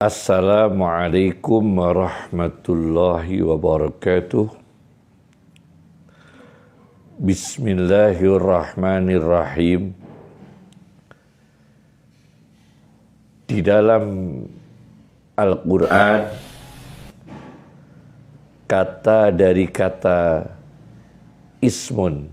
Assalamualaikum warahmatullahi wabarakatuh. Bismillahirrahmanirrahim. Di dalam Al-Quran, kata dari kata ismun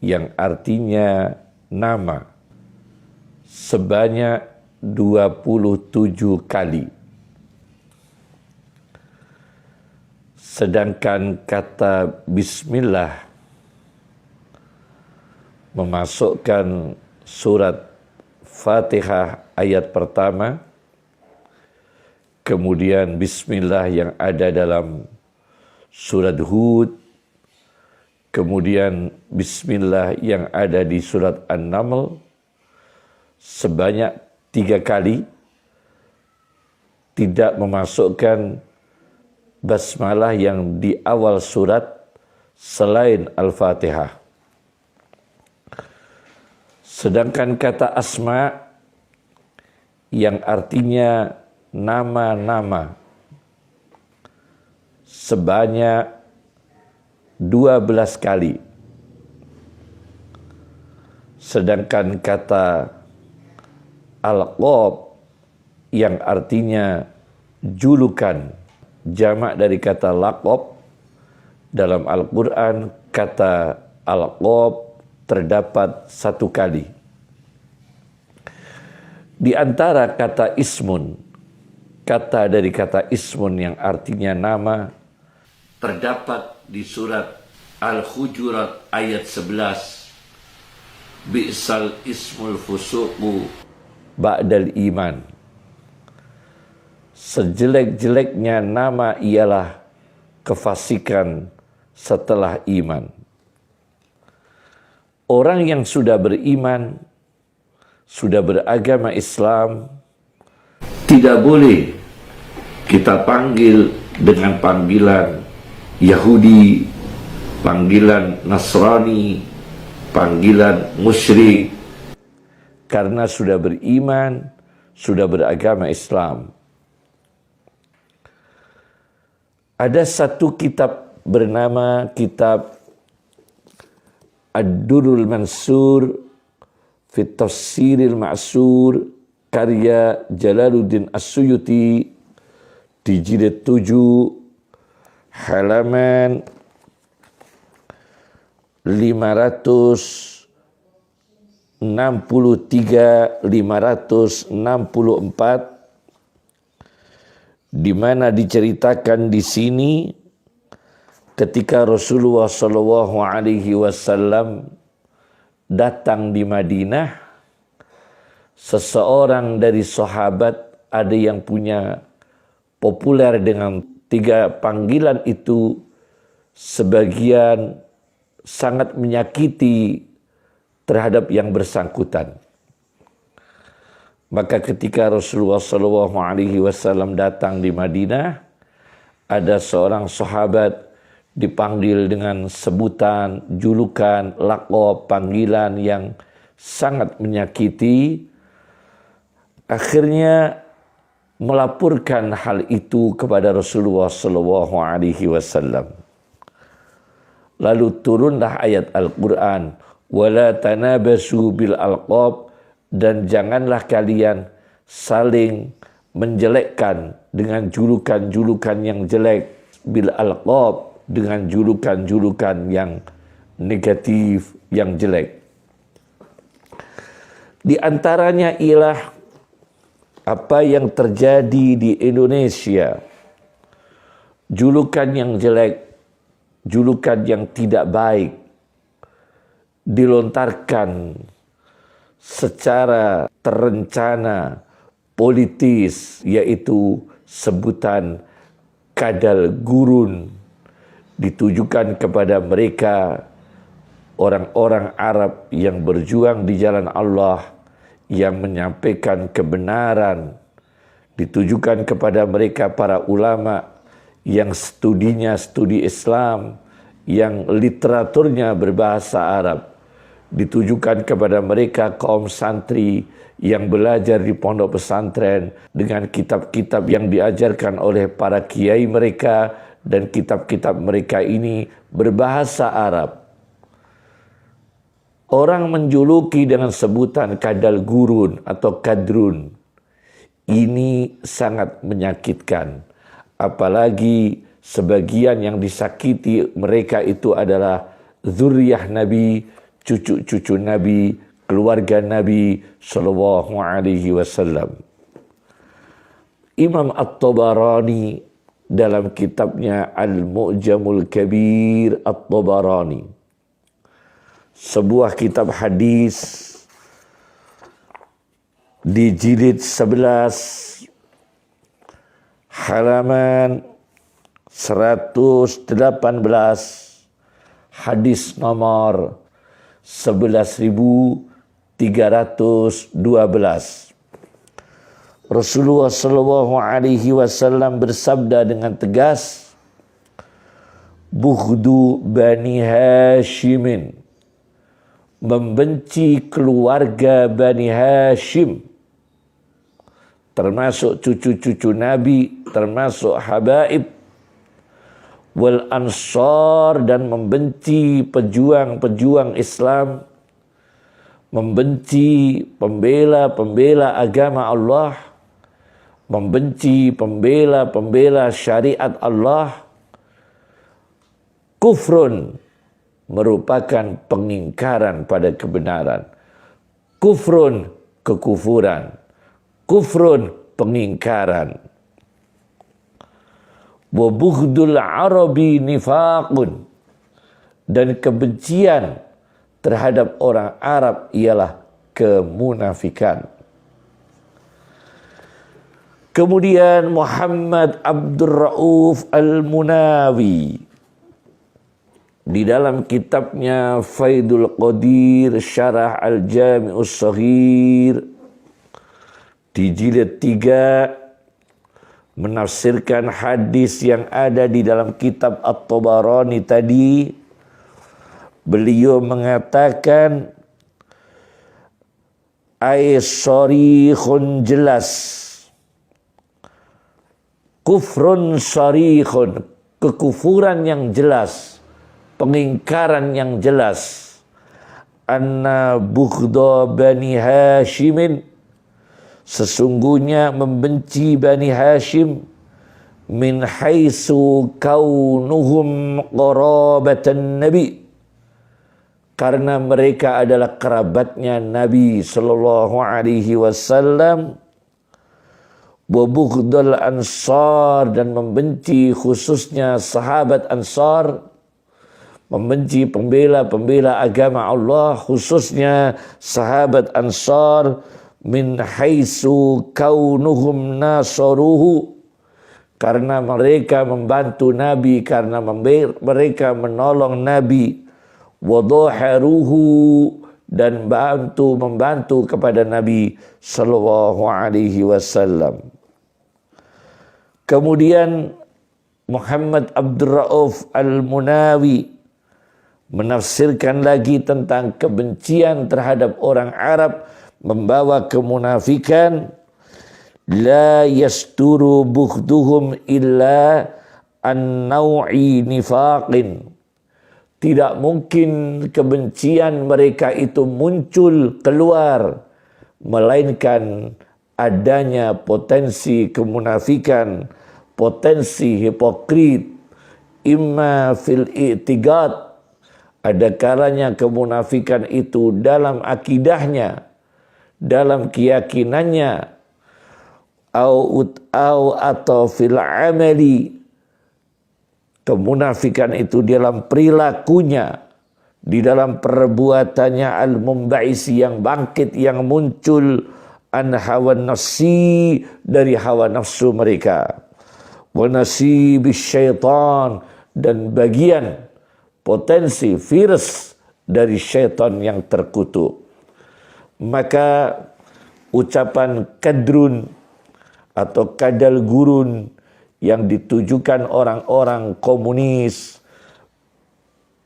yang artinya nama sebanyak 27 kali. Sedangkan kata bismillah memasukkan surat Fatihah ayat pertama, kemudian bismillah yang ada dalam surat Hud, kemudian bismillah yang ada di surat An-Naml sebanyak 3 kali, tidak memasukkan basmalah yang di awal surat selain Al-Fatihah. Sedangkan kata asma yang artinya nama-nama sebanyak 12 kali. Sedangkan kata Al-Qab yang artinya julukan, jamak dari kata laqab, dalam Al-Quran kata Al-Qab terdapat 1 kali. Di antara kata ismun, kata dari kata ismun yang artinya nama, terdapat di surat Al-Hujurat ayat 11. Bi'sal ismul fusuqu ba'dal iman. Sejelek-jeleknya nama ialah kefasikan setelah iman. Orang yang sudah beriman, sudah beragama Islam, tidak boleh kita panggil dengan panggilan Yahudi, panggilan Nasrani, panggilan musyrik, karena sudah beriman, sudah beragama Islam. Ada satu kitab bernama Kitab Ad-Durrul Mansur fi Tafsiril Ma'sur, karya Jalaluddin As-Suyuti, di jilid 7 halaman 563-564, di mana diceritakan di sini ketika Rasulullah SAW datang di Madinah, seseorang dari sahabat ada yang punya populer dengan 3 panggilan itu, sebagian sangat menyakiti terhadap yang bersangkutan. Maka ketika Rasulullah SAW datang di Madinah, ada seorang sahabat dipanggil dengan sebutan, julukan, laqab, panggilan yang sangat menyakiti. Akhirnya melaporkan hal itu kepada Rasulullah SAW. Lalu turunlah ayat Al-Quran, wala tanabasu bil alqab, dan janganlah kalian saling menjelekkan dengan julukan-julukan yang jelek, bil alqab, dengan julukan-julukan yang negatif, yang jelek. Di antaranya ialah apa yang terjadi di Indonesia. Julukan yang jelek, julukan yang tidak baik dilontarkan secara terencana, politis, yaitu sebutan kadal gurun, ditujukan kepada mereka orang-orang Arab yang berjuang di jalan Allah, yang menyampaikan kebenaran, ditujukan kepada mereka para ulama yang studinya studi Islam, yang literaturnya berbahasa Arab, ditujukan kepada mereka kaum santri yang belajar di pondok pesantren dengan kitab-kitab yang diajarkan oleh para kiai mereka, dan kitab-kitab mereka ini berbahasa Arab. Orang menjuluki dengan sebutan kadal gurun atau kadrun. Ini sangat menyakitkan. Apalagi sebagian yang disakiti mereka itu adalah zuriyah Nabi, cucu-cucu Nabi, keluarga Nabi sallallahu alaihi wasallam. Imam At-Tabarani dalam kitabnya Al-Mu'jamul Kabir At-Tabarani, sebuah kitab hadis di jilid 11 halaman 118, hadis nomor 11.312. Rasulullah sallallahu alaihi wasallam bersabda dengan tegas, "Bughdu Bani Hashimin," membenci keluarga Bani Hashim, termasuk cucu-cucu Nabi, termasuk habaib, wal ansar, dan membenci pejuang-pejuang Islam, membenci pembela-pembela agama Allah, membenci pembela-pembela syariat Allah. Kufrun merupakan pengingkaran pada kebenaran. Kufrun, kekufuran. Kufrun, pengingkaran. Wa bughdul arabi nifaqun, dan kebencian terhadap orang Arab ialah kemunafikan. Kemudian Muhammad Abdul Rauf Al-Munawi di dalam kitabnya Faidul Qadir Syarah Al-Jami'us Shaghir di jilid 3 menafsirkan hadis yang ada di dalam kitab At-Tabarani tadi. Beliau mengatakan, sharihun jelas, kufrun syarihun, kekufuran yang jelas, pengingkaran yang jelas, anna bughda Bani Hashimin, sesungguhnya membenci Bani Hashim, min haitsu kaunuhum qarabatan Nabi, karena mereka adalah kerabatnya Nabi sallallahu alaihi wasallam, wa bughdal ansar, dan membenci khususnya sahabat Ansar, membenci pembela-pembela agama Allah khususnya sahabat Ansar, min haitsu kaunuhum nasaruhu, karena mereka membantu Nabi, karena mereka menolong Nabi, wadaharuhu, dan membantu kepada Nabi sallallahu alaihi wasallam. Kemudian Muhammad Abdul Rauf Al-Munawi menafsirkan lagi tentang kebencian terhadap orang Arab membawa kemunafikan. La yasturu bughduhum illa an naw'i nifaqin, tidak mungkin kebencian mereka itu muncul keluar, melainkan adanya potensi kemunafikan, potensi hipokrit, imma fil i'tiqad, ada kalanya kemunafikan itu dalam akidahnya, dalam keyakinannya, atau fil amali, kemunafikan itu dalam perilakunya, di dalam perbuatannya, al-mumbaisi, yang bangkit, yang muncul, an hawa nafsi, dari hawa nafsu mereka, wa nasibis syaitan, dan bagian potensi virus dari syaitan yang terkutuk. Maka ucapan kadrun atau kadal gurun yang ditujukan orang-orang komunis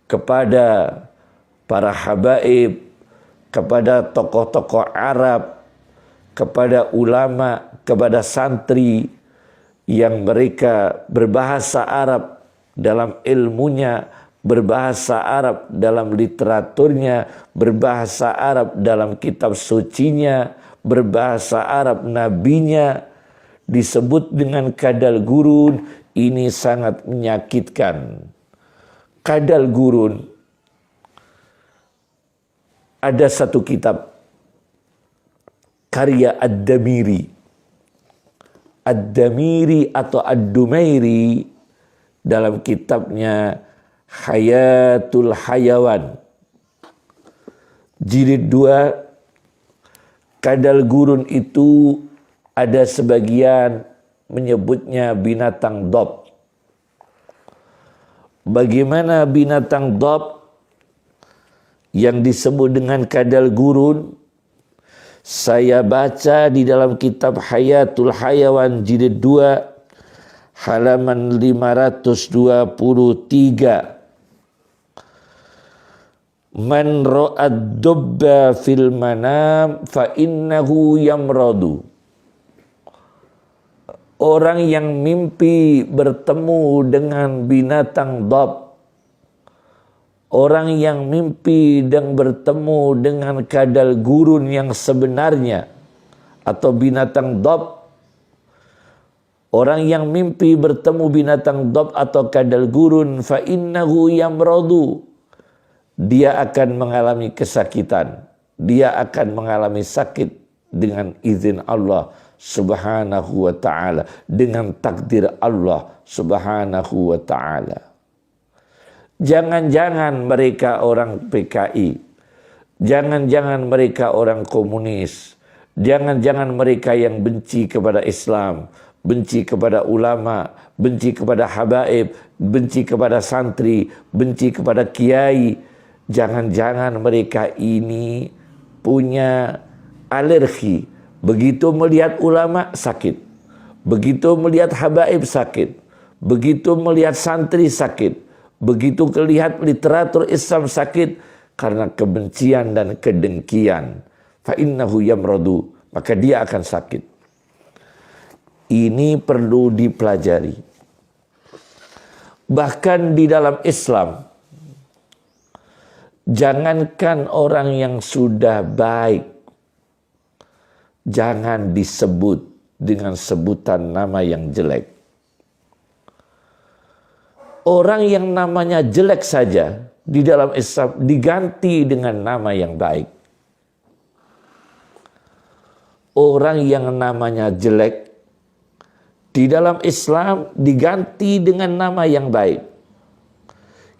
kepada para habaib, kepada tokoh-tokoh Arab, kepada ulama, kepada santri yang mereka berbahasa Arab dalam ilmunya, berbahasa Arab dalam literaturnya, berbahasa Arab dalam kitab sucinya, berbahasa Arab nabinya, disebut dengan kadal gurun. Ini sangat menyakitkan. Kadal gurun, ada satu kitab karya Ad-Damiri. Ad-Damiri atau Ad-Dumairi dalam kitabnya Hayatul Hayawan jilid 2, kadal gurun itu ada sebagian menyebutnya binatang dob. Bagaimana binatang dob yang disebut dengan kadal gurun? Saya baca di dalam kitab Hayatul Hayawan jilid 2 halaman 523. Man ra'ad dubba fil manam fa innahu yamradu. Orang yang mimpi bertemu dengan binatang dob, orang yang mimpi dan bertemu dengan kadal gurun yang sebenarnya atau binatang dob, orang yang mimpi bertemu binatang dob atau kadal gurun, fa innahu yamradu, dia akan mengalami kesakitan, dia akan mengalami sakit dengan izin Allah Subhanahu wa ta'ala, dengan takdir Allah Subhanahu wa ta'ala. Jangan-jangan mereka orang PKI, jangan-jangan mereka orang komunis, jangan-jangan mereka yang benci kepada Islam, benci kepada ulama, benci kepada habaib, benci kepada santri, benci kepada kiai. Jangan-jangan mereka ini punya alergi. Begitu melihat ulama sakit, begitu melihat habaib sakit, begitu melihat santri sakit, begitu melihat literatur Islam sakit karena kebencian dan kedengkian. Fa innahu yamradu, maka dia akan sakit. Ini perlu dipelajari. Bahkan di dalam Islam, jangankan orang yang sudah baik, jangan disebut dengan sebutan nama yang jelek. Orang yang namanya jelek saja di dalam Islam diganti dengan nama yang baik. Orang yang namanya jelek di dalam Islam diganti dengan nama yang baik.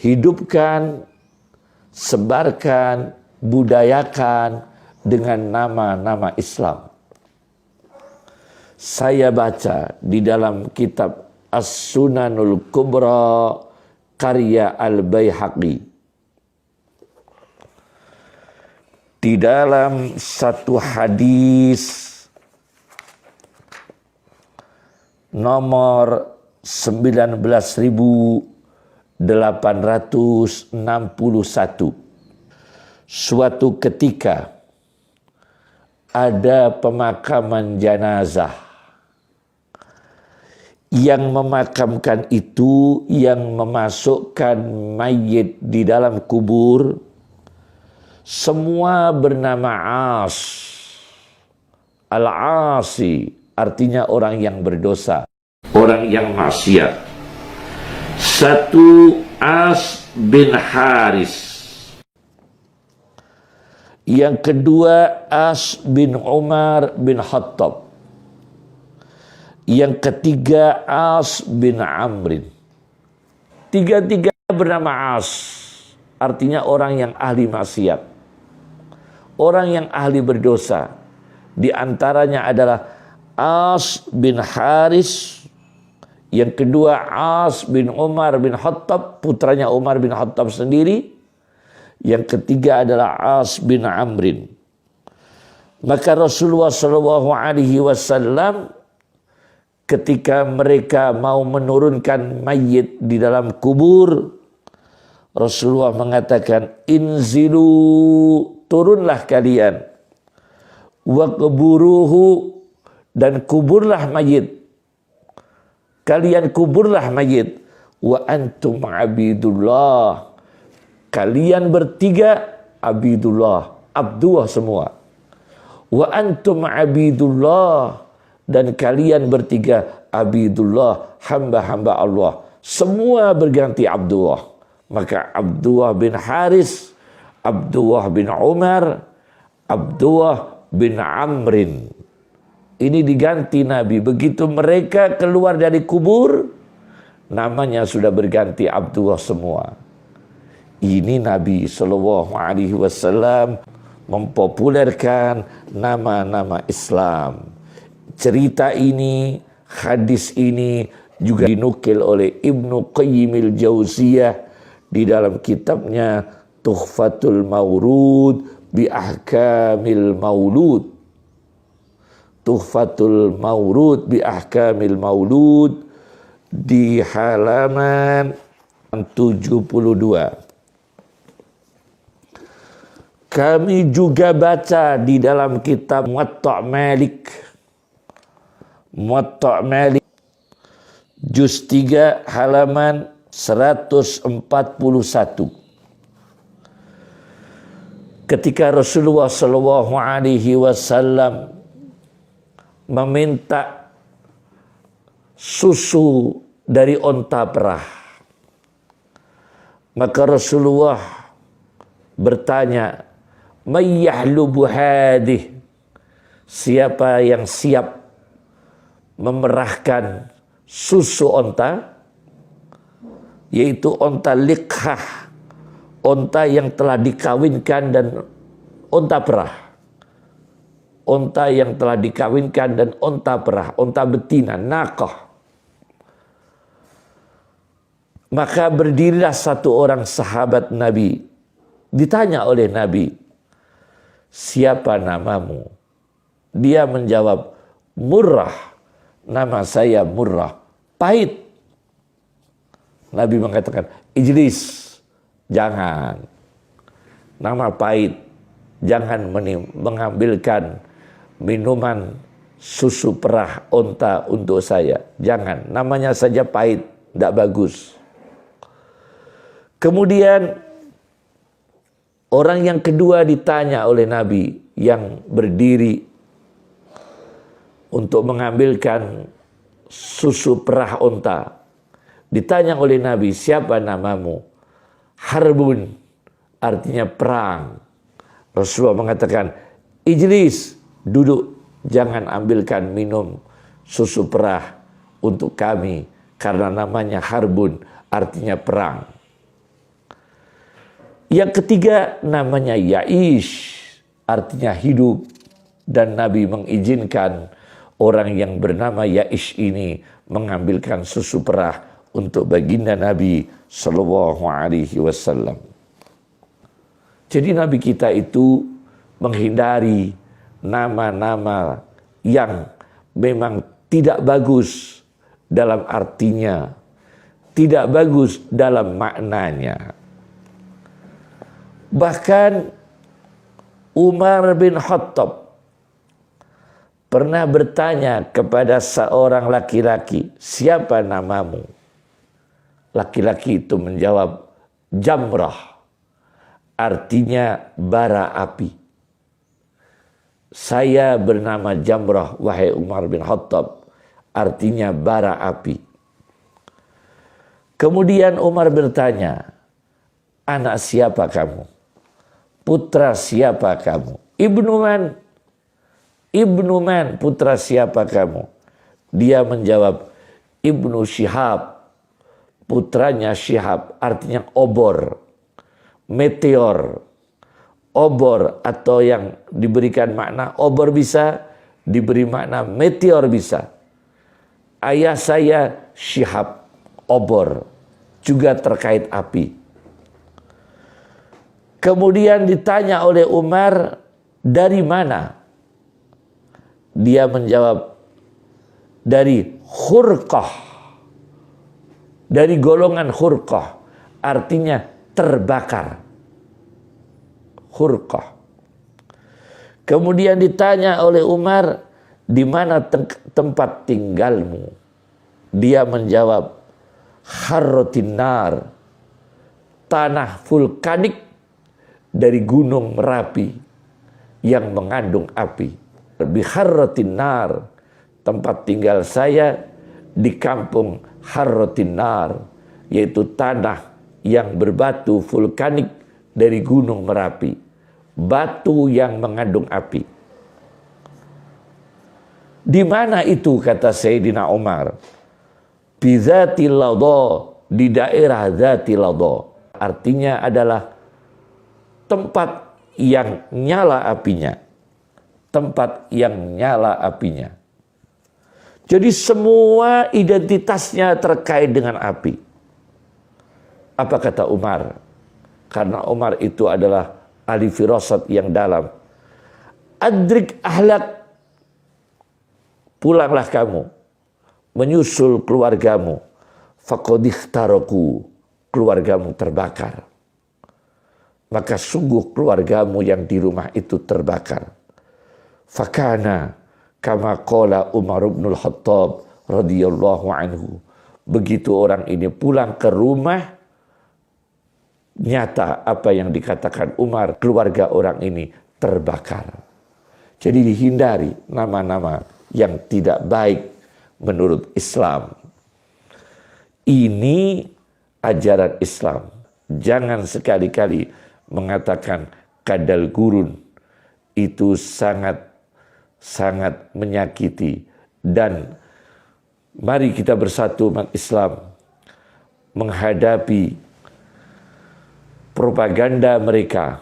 Hidupkan, sebarkan, budayakan dengan nama-nama Islam. Saya baca di dalam kitab As-Sunanul Kubra karya Al-Baihaqi. Di dalam satu hadis nomor 19.861. Suatu ketika ada pemakaman jenazah. Yang memakamkan itu, yang memasukkan mayit di dalam kubur, semua bernama As. Al-Asi artinya orang yang berdosa, orang yang maksiat. Satu As bin Haris, yang kedua As bin Umar bin Khattab, yang ketiga As bin Amrin. Tiga-tiga bernama As, artinya orang yang ahli maksiat, orang yang ahli berdosa. Di antaranya adalah As bin Haris, yang kedua As bin Umar bin Khattab, putranya Umar bin Khattab sendiri, yang ketiga adalah As bin Amrin. Maka Rasulullah SAW ketika mereka mau menurunkan mayit di dalam kubur, Rasulullah mengatakan, inzilu, turunlah kalian. Wa quburuhu, dan kuburlah mayit. Kalian kuburlah mayit. Wa antum abidullah, kalian bertiga abidullah, Abdullah semua. Wa antum abidullah, dan kalian bertiga abidullah, hamba-hamba Allah. Semua berganti Abdullah. Maka Abdullah bin Haris, Abdullah bin Umar, Abdullah bin Amrin, ini diganti Nabi. Begitu mereka keluar dari kubur, namanya sudah berganti Abdullah semua. Ini Nabi SAW mempopulerkan nama-nama Islam. Cerita ini, hadis ini juga dinukil oleh Ibnu Qayyim al-Jauziyah di dalam kitabnya Tuhfatul Maulud bi Ahkamil Maulud. Tuhfatul Maulud bi Ahkamil Maulud di halaman 72. Kami juga baca di dalam kitab Muwatta' Malik. Muwatta' Malik juz 3 halaman 141. Ketika Rasulullah SAW meminta susu dari onta perah, maka Rasulullah bertanya, "May yahlubu hadih?" Siapa yang siap memerahkan susu onta, yaitu onta liqhah, onta yang telah dikawinkan, dan onta perah, onta yang telah dikawinkan dan onta perah, onta betina, naqah. Maka berdirilah satu orang sahabat Nabi, ditanya oleh Nabi, "Siapa namamu?" Dia menjawab, "Murrah, nama saya Murrah." Pahit. Nabi mengatakan, "Ijlis, jangan. Nama pahit, jangan mengambilkan minuman susu perah onta untuk saya. Jangan, namanya saja pahit, tidak bagus." Kemudian orang yang kedua ditanya oleh Nabi yang berdiri untuk mengambilkan susu perah onta. Ditanya oleh Nabi, "Siapa namamu?" Harbun, artinya perang. Rasulullah mengatakan, "Ijlis, duduk, jangan ambilkan minum susu perah untuk kami, karena namanya harbun, artinya perang." Yang ketiga namanya Ya'ish, artinya hidup, dan Nabi mengizinkan orang yang bernama Ya'ish ini mengambilkan susu perah untuk baginda Nabi SAW. Jadi Nabi kita itu menghindari nama-nama yang memang tidak bagus dalam artinya, tidak bagus dalam maknanya. Bahkan Umar bin Khattab pernah bertanya kepada seorang laki-laki, "Siapa namamu?" Laki-laki itu menjawab, "Jamrah," artinya bara api. "Saya bernama Jamrah, wahai Umar bin Khattab," artinya bara api. Kemudian Umar bertanya, "Anak siapa kamu? Putra siapa kamu? Ibnu man? Ibnu man, putra siapa kamu?" Dia menjawab, "Ibnu Syihab," putranya Syihab, artinya obor, meteor. Obor atau yang diberikan makna obor bisa, diberi makna meteor bisa. Ayah saya Syihab, obor, juga terkait api. Kemudian ditanya oleh Umar, "Dari mana?" Dia menjawab, "Dari Khurqah," dari golongan Khurqah, artinya terbakar. Khurqah. Kemudian ditanya oleh Umar, di mana tempat tinggalmu? Dia menjawab, harrotin nar, tanah vulkanik dari gunung Merapi yang mengandung api. Biharrotin nar, tempat tinggal saya di kampung harrotin nar, yaitu tanah yang berbatu vulkanik dari gunung Merapi, batu yang mengandung api. Di mana itu, kata Sayyidina Umar? Bizatil ladha, di daerah Zatil ladha. Artinya adalah tempat yang nyala apinya. Tempat yang nyala apinya. Jadi semua identitasnya terkait dengan api. Apa kata Umar? Karena Umar itu adalah ahli firasat yang dalam. Adrik ahlak, pulanglah kamu, menyusul keluargamu. Faqadih taraku, keluargamu terbakar. Maka sungguh keluargamu yang di rumah itu terbakar. Fakana kama qala Umar bin Khattab radhiyallahu anhu. Begitu orang ini pulang ke rumah, nyata apa yang dikatakan Umar, keluarga orang ini terbakar. Jadi dihindari nama-nama yang tidak baik menurut Islam. Ini ajaran Islam. Jangan sekali-kali mengatakan kadal gurun. Itu sangat menyakiti. Dan mari kita bersatu umat Islam menghadapi propaganda mereka,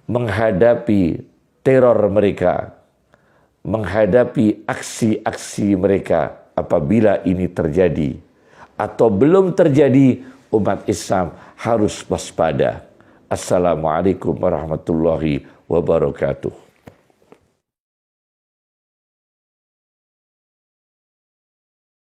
menghadapi teror mereka, menghadapi aksi-aksi mereka. Apabila ini terjadi atau belum terjadi, umat Islam harus waspada. Assalamualaikum warahmatullahi wabarakatuh.